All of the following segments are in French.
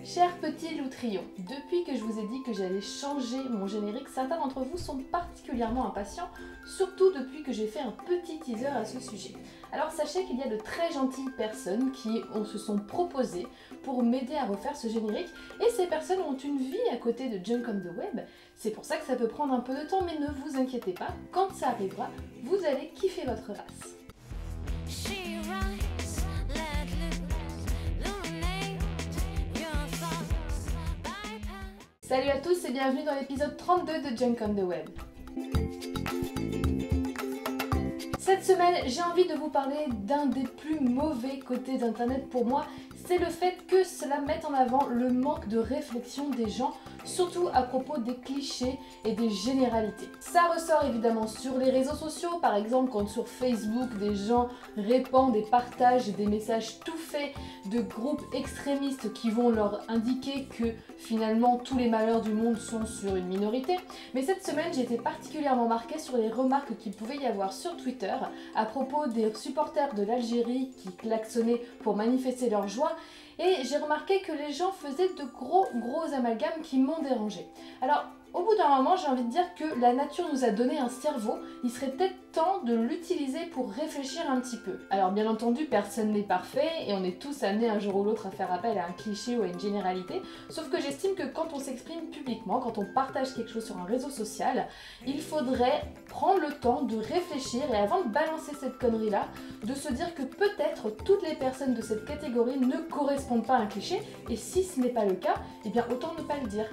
Chers petits loutrions, depuis que je vous ai dit que j'allais changer mon générique, certains d'entre vous sont particulièrement impatients, surtout depuis que j'ai fait un petit teaser à ce sujet. Alors sachez qu'il y a de très gentilles personnes qui se sont proposées pour m'aider à refaire ce générique, et ces personnes ont une vie à côté de Junk on the Web. C'est pour ça que ça peut prendre un peu de temps, mais ne vous inquiétez pas, quand ça arrivera, vous allez kiffer votre race. Salut à tous et bienvenue dans l'épisode 32 de Junk on the Web. Cette semaine, j'ai envie de vous parler d'un des plus mauvais côtés d'Internet pour moi, c'est le fait que cela mette en avant le manque de réflexion des gens, surtout à propos des clichés et des généralités. Ça ressort évidemment sur les réseaux sociaux, par exemple quand sur Facebook des gens répandent et partagent des messages tout faits de groupes extrémistes qui vont leur indiquer que finalement tous les malheurs du monde sont sur une minorité. Mais cette semaine, j'ai été particulièrement marquée sur les remarques qu'il pouvait y avoir sur Twitter à propos des supporters de l'Algérie qui klaxonnaient pour manifester leur joie. Et j'ai remarqué que les gens faisaient de gros amalgames qui m'ont dérangé. Alors, au bout d'un moment, j'ai envie de dire que la nature nous a donné un cerveau, il serait peut-être temps de l'utiliser pour réfléchir un petit peu. Alors bien entendu, personne n'est parfait et on est tous amenés un jour ou l'autre à faire appel à un cliché ou à une généralité, sauf que j'estime que quand on s'exprime publiquement, quand on partage quelque chose sur un réseau social, il faudrait prendre le temps de réfléchir et avant de balancer cette connerie-là, de se dire que peut-être toutes les personnes de cette catégorie ne correspondent pas à un cliché, et si ce n'est pas le cas, eh bien autant ne pas le dire.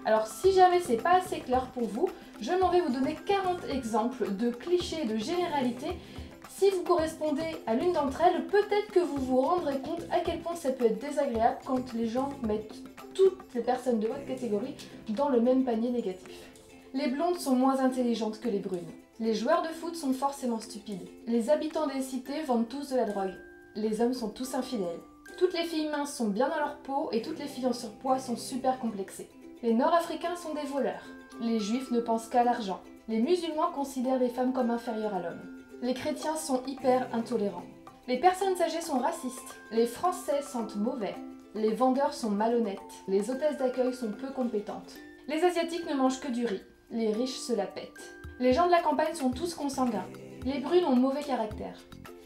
Alors si jamais c'est pas assez clair pour vous, je m'en vais vous donner 40 exemples de clichés, de généralités. Si vous correspondez à l'une d'entre elles, peut-être que vous vous rendrez compte à quel point ça peut être désagréable quand les gens mettent toutes les personnes de votre catégorie dans le même panier négatif. Les blondes sont moins intelligentes que les brunes. Les joueurs de foot sont forcément stupides. Les habitants des cités vendent tous de la drogue. Les hommes sont tous infidèles. Toutes les filles minces sont bien dans leur peau et toutes les filles en surpoids sont super complexées. Les Nord-Africains sont des voleurs. Les Juifs ne pensent qu'à l'argent. Les musulmans considèrent les femmes comme inférieures à l'homme. Les chrétiens sont hyper intolérants. Les personnes âgées sont racistes. Les Français sentent mauvais. Les vendeurs sont malhonnêtes. Les hôtesses d'accueil sont peu compétentes. Les Asiatiques ne mangent que du riz. Les riches se la pètent. Les gens de la campagne sont tous consanguins. Les brunes ont mauvais caractère.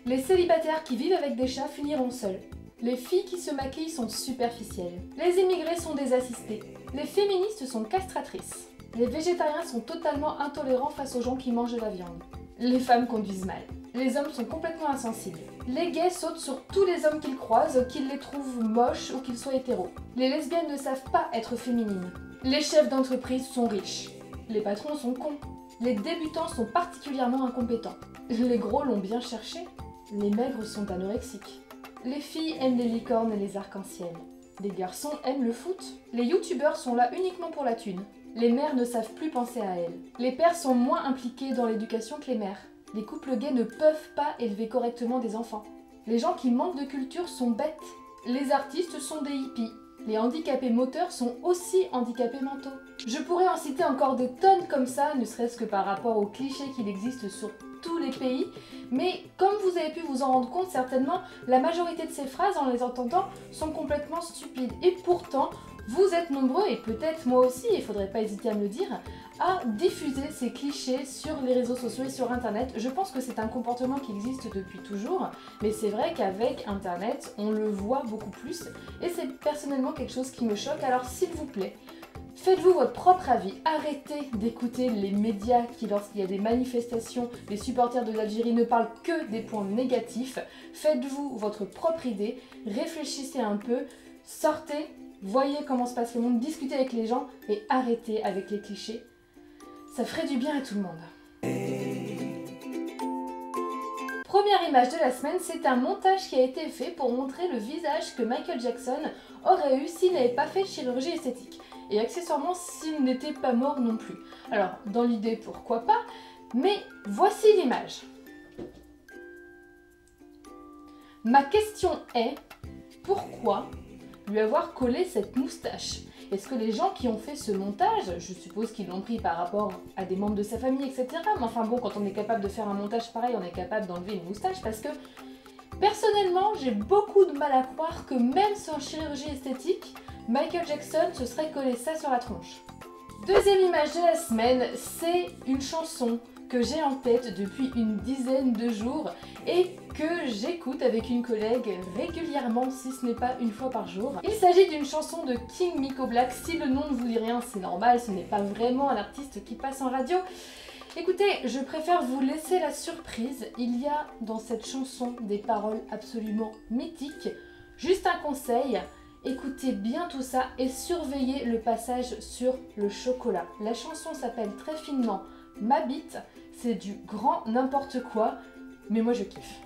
Les célibataires qui vivent avec des chats finiront seuls. Les filles qui se maquillent sont superficielles. Les immigrés sont des assistés. Les féministes sont castratrices. Les végétariens sont totalement intolérants face aux gens qui mangent de la viande. Les femmes conduisent mal. Les hommes sont complètement insensibles. Les gays sautent sur tous les hommes qu'ils croisent, qu'ils les trouvent moches ou qu'ils soient hétéros. Les lesbiennes ne savent pas être féminines. Les chefs d'entreprise sont riches. Les patrons sont cons. Les débutants sont particulièrement incompétents. Les gros l'ont bien cherché. Les maigres sont anorexiques. Les filles aiment les licornes et les arcs-en-ciel. Les garçons aiment le foot. Les youtubeurs sont là uniquement pour la thune. Les mères ne savent plus penser à elles. Les pères sont moins impliqués dans l'éducation que les mères. Les couples gays ne peuvent pas élever correctement des enfants. Les gens qui manquent de culture sont bêtes. Les artistes sont des hippies. Les handicapés moteurs sont aussi handicapés mentaux. Je pourrais en citer encore des tonnes comme ça, ne serait-ce que par rapport aux clichés qu'il existe sur tous les pays, mais comme vous avez pu vous en rendre compte certainement, la majorité de ces phrases en les entendant sont complètement stupides. Et pourtant, vous êtes nombreux, et peut-être moi aussi, il ne faudrait pas hésiter à me le dire, à diffuser ces clichés sur les réseaux sociaux et sur internet. Je pense que c'est un comportement qui existe depuis toujours, mais c'est vrai qu'avec internet, on le voit beaucoup plus, et c'est personnellement quelque chose qui me choque. Alors s'il vous plaît, faites-vous votre propre avis, arrêtez d'écouter les médias qui, lorsqu'il y a des manifestations, les supporters de l'Algérie ne parlent que des points négatifs. Faites-vous votre propre idée, réfléchissez un peu, sortez, voyez comment se passe le monde, discutez avec les gens et arrêtez avec les clichés. Ça ferait du bien à tout le monde. Première image de la semaine, c'est un montage qui a été fait pour montrer le visage que Michael Jackson aurait eu s'il n'avait pas fait de chirurgie esthétique. Et accessoirement s'il n'était pas mort non plus. Alors, dans l'idée, pourquoi pas, mais voici l'image. Ma question est, pourquoi lui avoir collé cette moustache? Est-ce que les gens qui ont fait ce montage, je suppose qu'ils l'ont pris par rapport à des membres de sa famille, etc. Mais enfin bon, quand on est capable de faire un montage pareil, on est capable d'enlever une moustache parce que personnellement, j'ai beaucoup de mal à croire que même sans chirurgie esthétique, Michael Jackson se serait collé ça sur la tronche. Deuxième image de la semaine, c'est une chanson que j'ai en tête depuis une dizaine de jours et que j'écoute avec une collègue régulièrement, si ce n'est pas une fois par jour. Il s'agit d'une chanson de King Miko Black. Si le nom ne vous dit rien, c'est normal, ce n'est pas vraiment un artiste qui passe en radio. Écoutez, je préfère vous laisser la surprise. Il y a dans cette chanson des paroles absolument mythiques. Juste un conseil, écoutez bien tout ça et surveillez le passage sur le chocolat. La chanson s'appelle très finement Ma bite, c'est du grand n'importe quoi, mais moi je kiffe.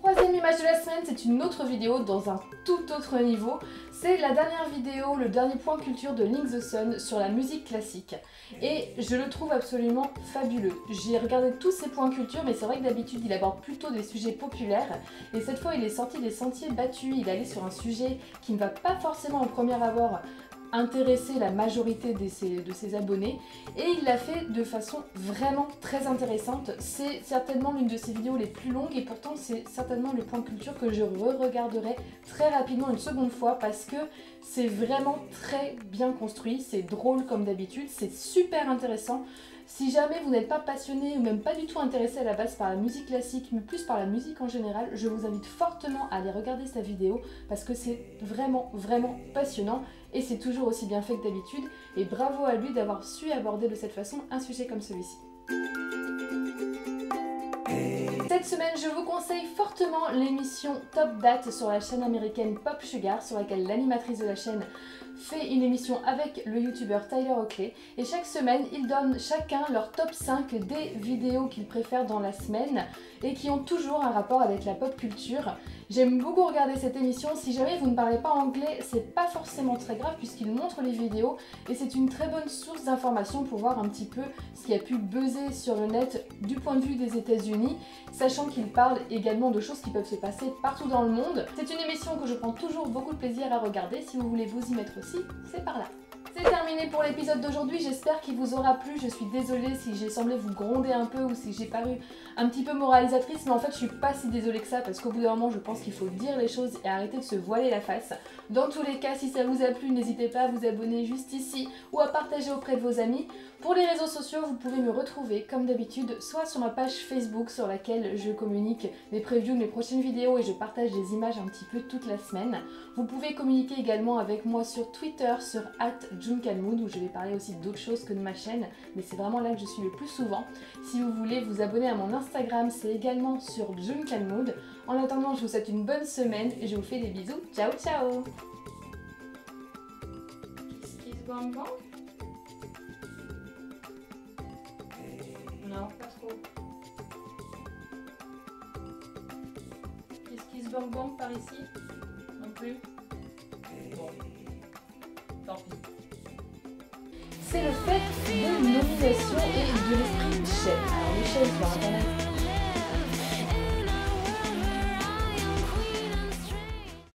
Troisième image de la semaine, c'est une autre vidéo dans un tout autre niveau. C'est la dernière vidéo, le dernier point culture de Link the Sun sur la musique classique. Et je le trouve absolument fabuleux. J'ai regardé tous ces points culture, mais c'est vrai que d'habitude il aborde plutôt des sujets populaires. Et cette fois il est sorti des sentiers battus, il allait sur un sujet qui ne va pas forcément au premier abord intéresser la majorité de ses abonnés, et il l'a fait de façon vraiment très intéressante. C'est certainement l'une de ses vidéos les plus longues et pourtant c'est certainement le point culture que je re-regarderai très rapidement une seconde fois parce que c'est vraiment très bien construit, c'est drôle comme d'habitude, c'est super intéressant. Si jamais vous n'êtes pas passionné ou même pas du tout intéressé à la base par la musique classique, mais plus par la musique en général, je vous invite fortement à aller regarder sa vidéo parce que c'est vraiment passionnant et c'est toujours aussi bien fait que d'habitude. Et bravo à lui d'avoir su aborder de cette façon un sujet comme celui-ci. Cette semaine, je vous conseille fortement l'émission Top Date sur la chaîne américaine Pop Sugar, sur laquelle l'animatrice de la chaîne fait une émission avec le youtubeur Tyler Oakley. Et chaque semaine, ils donnent chacun leur top 5 des vidéos qu'ils préfèrent dans la semaine et qui ont toujours un rapport avec la pop culture. J'aime beaucoup regarder cette émission. Si jamais vous ne parlez pas anglais, c'est pas forcément très grave puisqu'ils montrent les vidéos et c'est une très bonne source d'information pour voir un petit peu ce qui a pu buzzer sur le net du point de vue des États-Unis, sachant qu'ils parlent également de choses qui peuvent se passer partout dans le monde. C'est une émission que je prends toujours beaucoup de plaisir à regarder. Si vous voulez vous y mettre aussi, c'est par là. C'est terminé pour l'épisode d'aujourd'hui, j'espère qu'il vous aura plu. Je suis désolée si j'ai semblé vous gronder un peu ou si j'ai paru un petit peu moralisatrice, mais en fait je suis pas si désolée que ça parce qu'au bout d'un moment je pense qu'il faut dire les choses et arrêter de se voiler la face. Dans tous les cas, si ça vous a plu, n'hésitez pas à vous abonner juste ici ou à partager auprès de vos amis. Pour les réseaux sociaux, vous pouvez me retrouver comme d'habitude soit sur ma page Facebook sur laquelle je communique des previews de mes prochaines vidéos et je partage des images un petit peu toute la semaine. Vous pouvez communiquer également avec moi sur Twitter sur @JunCalMood où je vais parler aussi d'autres choses que de ma chaîne, mais c'est vraiment là que je suis le plus souvent. Si vous voulez vous abonner à mon Instagram, c'est également sur JunCalMood. En attendant, je vous souhaite une bonne semaine et je vous fais des bisous. Ciao ciao. Kiss bang bang. Non, pas trop. Kiss bang bang par ici. Non plus. Bon. Tant pis. C'est le fait de nomination et de l'esprit chef. Alors les chefs sur internet